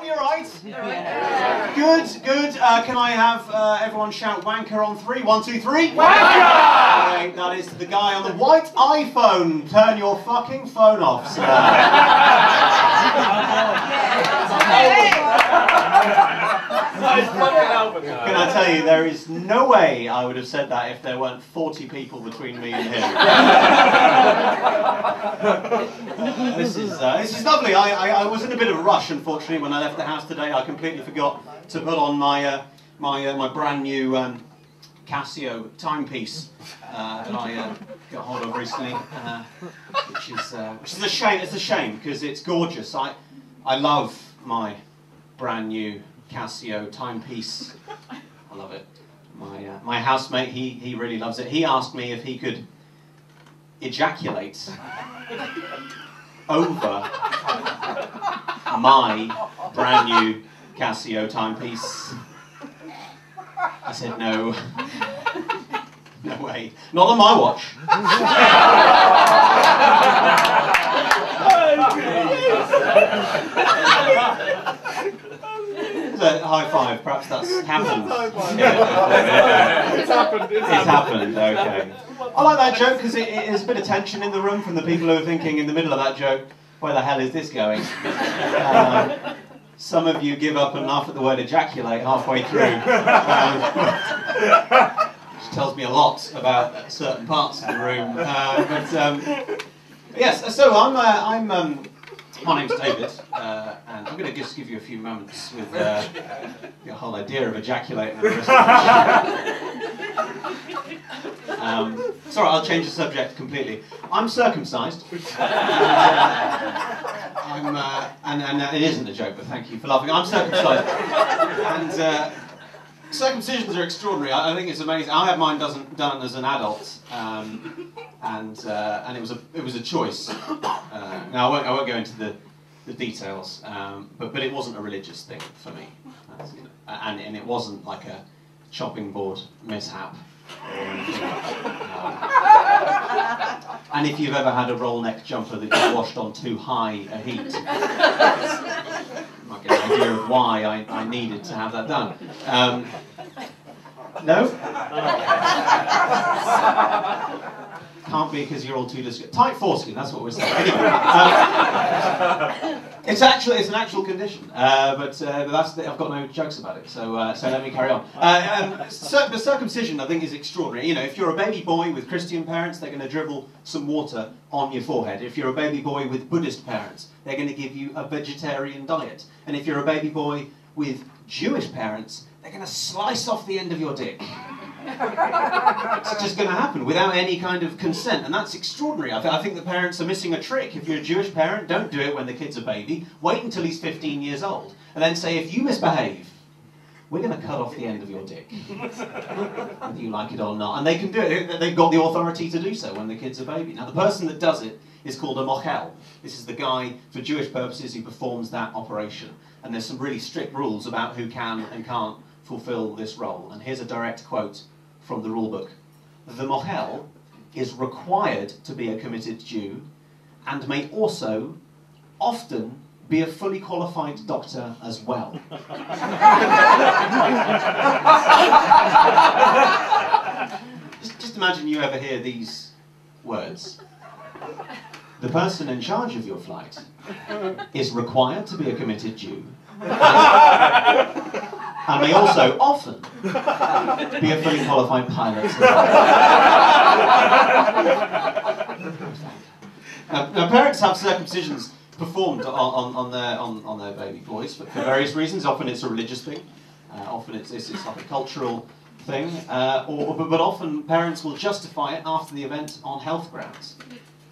You alright? Good, good. Can I have everyone shout wanker on 3? 1, 2, 3. Wanker! That is the guy on the white iPhone. Turn your fucking phone off, sir. Can I tell you, there is no way I would have said that if there weren't 40 people between me and him. This is lovely. I was in a bit of a rush, unfortunately, when I left the house today. I completely forgot to put on my my brand new Casio timepiece that I got hold of recently, which is a shame. It's a shame because it's gorgeous. I love my brand new Casio timepiece. I love it. My housemate, he really loves it. He asked me if he could ejaculate over my brand new Casio timepiece. I said no. No way. Not on my watch. A high five, perhaps that's happened. Yeah. It's happened. It's happened, okay. I like that joke because there's a bit of tension in the room from the people who are thinking in the middle of that joke, where the hell is this going? Some of you give up and laugh at the word ejaculate halfway through. Which tells me a lot about certain parts of the room. Yes, so my name's David, and I'm going to just give you a few moments with the whole idea of ejaculating. Sorry, I'll change the subject completely. I'm circumcised, and it isn't a joke, but thank you for laughing. I'm circumcised, and circumcisions are extraordinary. I think it's amazing. I had mine done as an adult, and it was a choice. Now I won't go into the details, but it wasn't a religious thing for me, and it wasn't like a chopping board mishap or anything. And if you've ever had a roll neck jumper that you washed on too high a heat, you might get an idea of why I needed to have that done. No? Can't be because you're all too discreet. Tight foreskin, that's what we're saying. Anyway, it's an actual condition, but I've got no jokes about it, so let me carry on. The circumcision, I think, is extraordinary. You know, if you're a baby boy with Christian parents, they're going to dribble some water on your forehead. If you're a baby boy with Buddhist parents, they're going to give you a vegetarian diet. And if you're a baby boy with Jewish parents, they're going to slice off the end of your dick. It's just going to happen without any kind of consent, and that's extraordinary. I think the parents are missing a trick. If you're a Jewish parent, don't do it when the kid's a baby. Wait until he's 15 years old, and then say, if you misbehave, we're going to cut off the end of your dick, whether you like it or not. And they can do it. They've got the authority to do so when the kid's a baby. Now, the person that does it is called a mochel. This is the guy, for Jewish purposes, who performs that operation. And there's some really strict rules about who can and can't fulfill this role. And here's a direct quote from the rule book. The mochel is required to be a committed Jew and may also often be a fully qualified doctor as well. just imagine you ever hear these words. The person in charge of your flight is required to be a committed Jew and may also often be a fully qualified pilot. Now, parents have circumcisions performed on their baby boys for various reasons. Often it's a religious thing, often it's like a cultural thing, but often parents will justify it after the event on health grounds.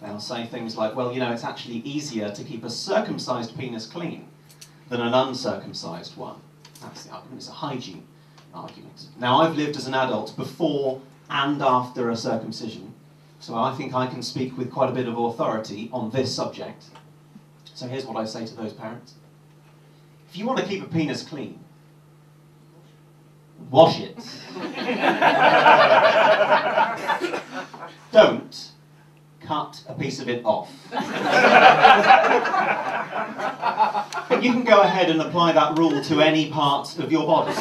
They'll say things like, well, you know, it's actually easier to keep a circumcised penis clean than an uncircumcised one. That's the argument. It's a hygiene argument. Now, I've lived as an adult before and after a circumcision, so I think I can speak with quite a bit of authority on this subject. So here's what I say to those parents. If you want to keep a penis clean, wash it. Don't cut a piece of it off. And you can go ahead and apply that rule to any part of your body.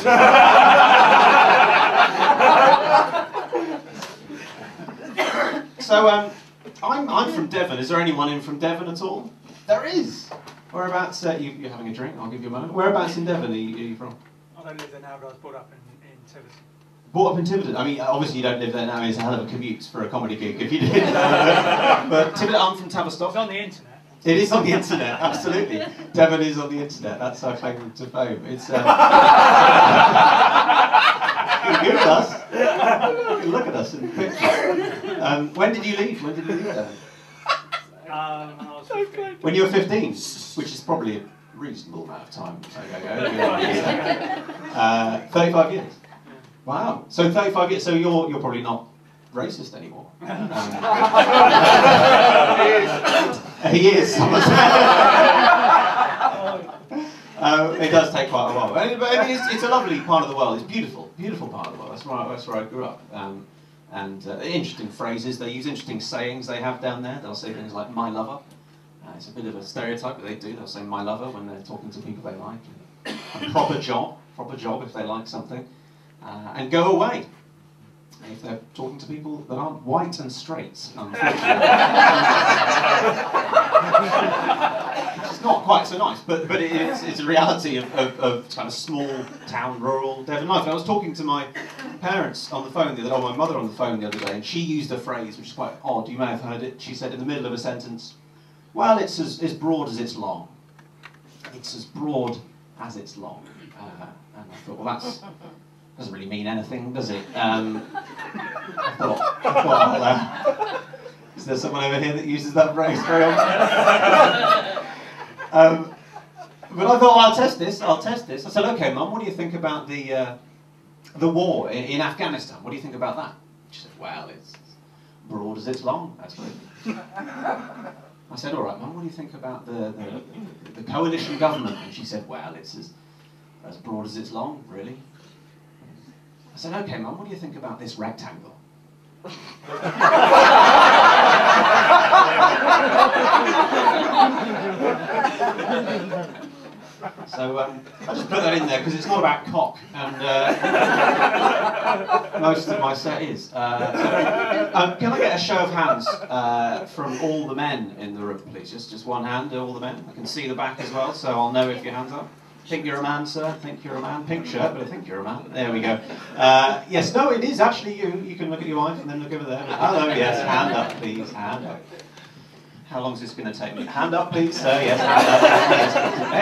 So, I'm from Devon. Is there anyone in from Devon at all? There is. Whereabouts? You're having a drink? I'll give you a moment. Whereabouts in Devon are you from? I don't live there now, but I was brought up in Tiverton. Brought up in Tiverton? I mean, obviously you don't live there now. It's a hell of a commute for a comedy gig if you did. But Tiverton, I'm from Tavistock. It's on the internet. It is on the internet, absolutely. Devon is on the internet. That's our claim to fame. It's. You can Google us. You can look at us in pictures. When did you leave? When did you leave Devon? When I was 15. When you were 15, which is probably a reasonable amount of time. 35 years. Wow. So 35 years. So you're probably not racist anymore. He is. It does take quite a while, but I mean, it's a lovely part of the world. It's beautiful, beautiful part of the world. That's where I grew up. Interesting phrases. They use interesting sayings they have down there. They'll say things like "my lover." It's a bit of a stereotype, but they do. They'll say "my lover" when they're talking to people they like. And proper job if they like something, and go away if they're talking to people that aren't white and straight, unfortunately. It's not quite so nice, but it's a reality of kind of small town, rural Devon life. I was talking to my parents on the phone the other day, or my mother on the phone the other day, and she used a phrase which is quite odd. You may have heard it. She said in the middle of a sentence, "Well, it's as broad as it's long." It's as broad as it's long. And I thought, well, that doesn't really mean anything, does it? I thought is there someone over here that uses that phrase very often? But I thought, well, I'll test this. I said, okay, Mum, what do you think about the war in Afghanistan? What do you think about that? She said, well, it's broad as it's long, actually. I said, all right, Mum, what do you think about the coalition government? And she said, well, it's as broad as it's long, really. I said, okay, Mum, what do you think about this rectangle? So I just put that in there because it's not about cock, and most of my set is. Can I get a show of hands from all the men in the room, please? Just one hand, all the men. I can see the back as well, so I'll know if your hand's up. Think you're a man, sir? Think you're a man? Pink shirt, but I think you're a man. There we go. Yes, no, it is actually you. You can look at your wife and then look over there. Hello, yes, hand up, please, hand up. How long is this going to take me? Hand up, please, sir. Yes, hand up. Yes.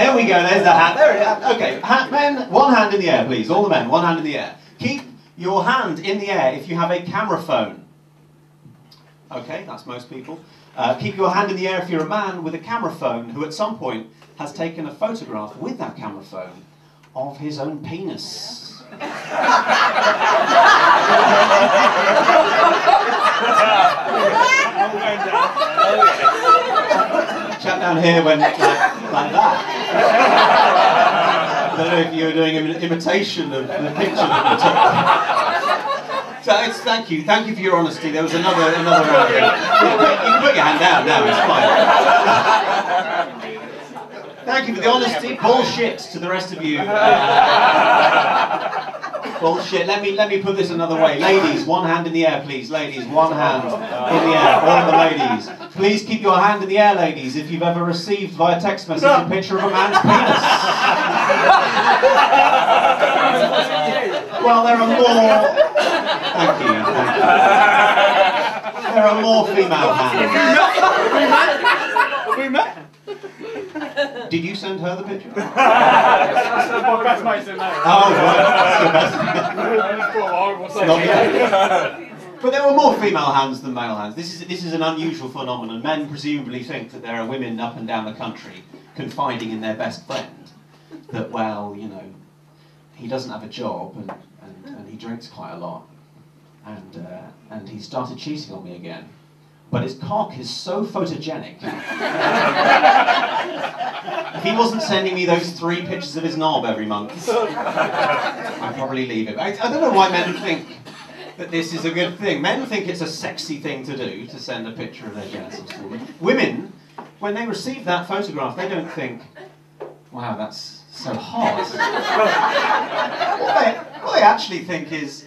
There we go, there's the hand. There it is. Okay, men, one hand in the air, please. All the men, one hand in the air. Keep your hand in the air if you have a camera phone. Okay, that's most people. Keep your hand in the air if you're a man with a camera phone who at some point has taken a photograph with that camera phone of his own penis. Chap down here went like that. I don't know if you were doing an imitation of the picture that you took. So thank you for your honesty. There was another round. You can put your hand down now, it's fine. Thank you for the honesty. Bullshit to the rest of you. Bullshit. Let me put this another way. Ladies, one hand in the air, please. Ladies, one hand in the air. All the ladies. Please keep your hand in the air, ladies, if you've ever received via text message a picture of a man's penis. Well, there are more. Thank you. There are more female hands. We met. Did you send her the picture? That's my best mate's in there. Oh, right. That's your best. But there were more female hands than male hands. This is an unusual phenomenon. Men presumably think that there are women up and down the country confiding in their best friend that, well, you know, he doesn't have a job and he drinks quite a lot and he started cheating on me again. But his cock is so photogenic. If he wasn't sending me those 3 pictures of his knob every month, I'd probably leave it. I don't know why men think that this is a good thing. Men think it's a sexy thing to do, to send a picture of their genitals to women. Women, when they receive that photograph, they don't think, Wow, that's so hard. What I actually think is,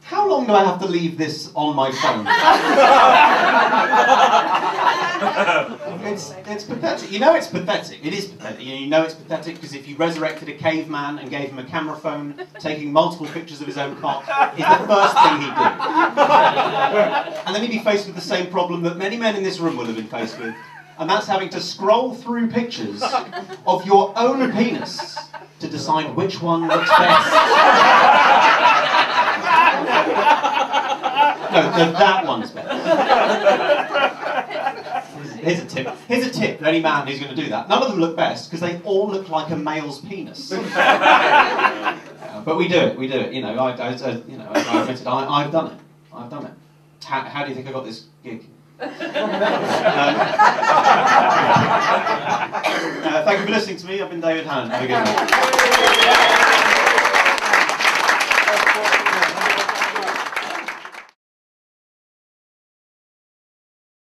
how long do I have to leave this on my phone? It's pathetic. You know it's pathetic. It is pathetic. You know it's pathetic because if you resurrected a caveman and gave him a camera phone, taking multiple pictures of his own cock is the first thing he'd do. And then he'd be faced with the same problem that many men in this room would have been faced with, and that's having to scroll through pictures of your own penis to decide which one looks best. No, that one's better. Here's a tip. Here's a tip for any man who's going to do that. None of them look best because they all look like a male's penis. But we do it. We do it. You know, I admitted I've done it. I've done it. How do you think I got this gig? Thank you for listening to me. I've been David Hannant. Have a good night.